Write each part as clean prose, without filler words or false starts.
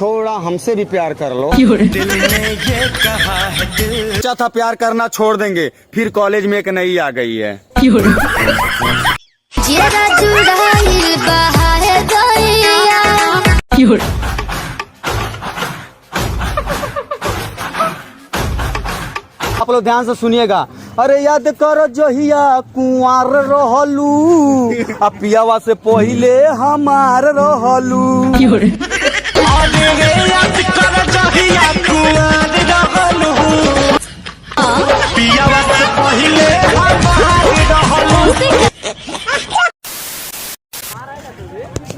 थोड़ा हमसे भी प्यार कर लो। दिल ने ये कहा है दिल। अच्छा था प्यार करना छोड़ देंगे, फिर कॉलेज में एक नई आ गई है। आप लोग ध्यान से सुनिएगा। अरे याद करो जहिया कुंवार रहलू, अब पियावा से पहिले हमार रहलू। याद करो जहिया कुंवार रहलू, पियावा से पहिले हमार रहलू।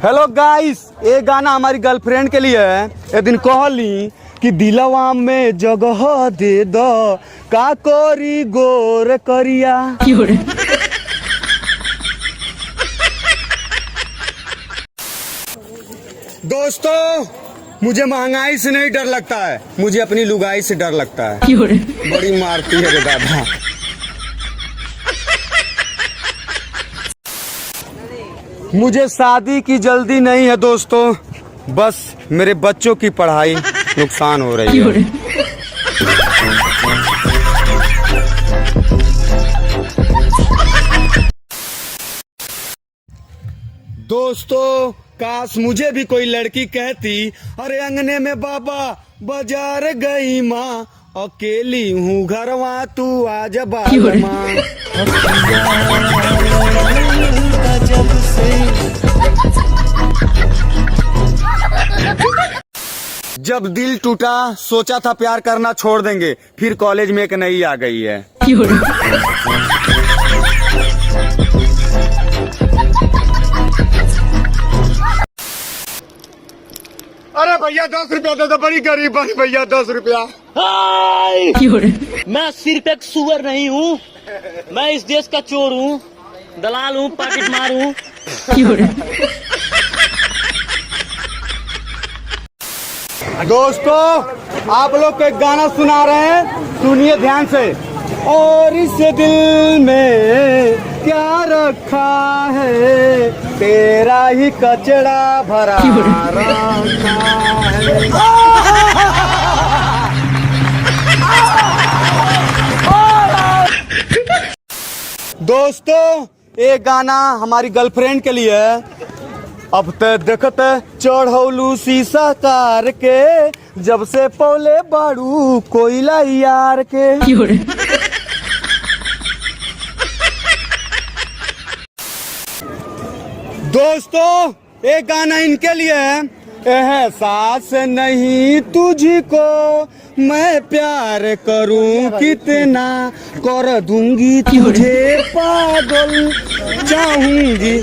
हेलो गाइस, ये गाना हमारी गर्लफ्रेंड के लिए है। एक दिन कहली कि दिलवा में जगह दे दो, का कोरी गोर करिया। दोस्तों, मुझे महंगाई से नहीं डर लगता है, मुझे अपनी लुगाई से डर लगता है। बड़ी मारती है रे दादा। मुझे शादी की जल्दी नहीं है दोस्तों, बस मेरे बच्चों की पढ़ाई नुकसान हो रही है। दोस्तों, काश मुझे भी कोई लड़की कहती, अरे अंगने में बाबा बाजार गई माँ, अकेली हूँ घरवा तू आज बालमा। जब दिल टूटा सोचा था प्यार करना छोड़ देंगे, फिर कॉलेज में एक नई आ गई है। अरे भैया 10 रुपया दे दो, बड़ी गरीब बनी भैया 10 रुपया। मैं सिर्फ एक सुअर नहीं हूँ, मैं इस देश का चोर हूँ, दलाल हूँ, पॉकेट मार हूँ। दोस्तों, आप लोग को एक गाना सुना रहे हैं, सुनिए ध्यान से। और इस दिल में क्या रखा है, तेरा ही कचरा भरा रखा है। दोस्तों, ये गाना हमारी गर्लफ्रेंड के लिए है। अब ते देखते चढ़ौलू शीशा कार के, जब से पौले बाड़ू कोयला यार के। दोस्तों, एक गाना इनके लिए है। एहसास नहीं तुझको मैं प्यार करूं कितना, कर दूंगी तुझे पागल, चाहूंगी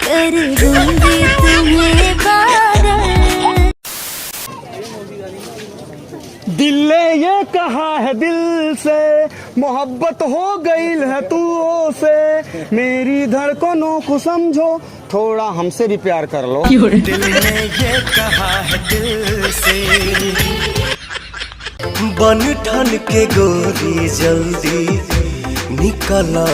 कर दूंगी तुम्हें पागल। दिल ने ये कहा है दिल से, मोहब्बत हो गई है तू से, मेरी धड़कनों को समझो, थोड़ा हमसे भी प्यार कर लो। दिल ने ये कहा है दिल से, बन ठन के गोरी जल्दी निकला।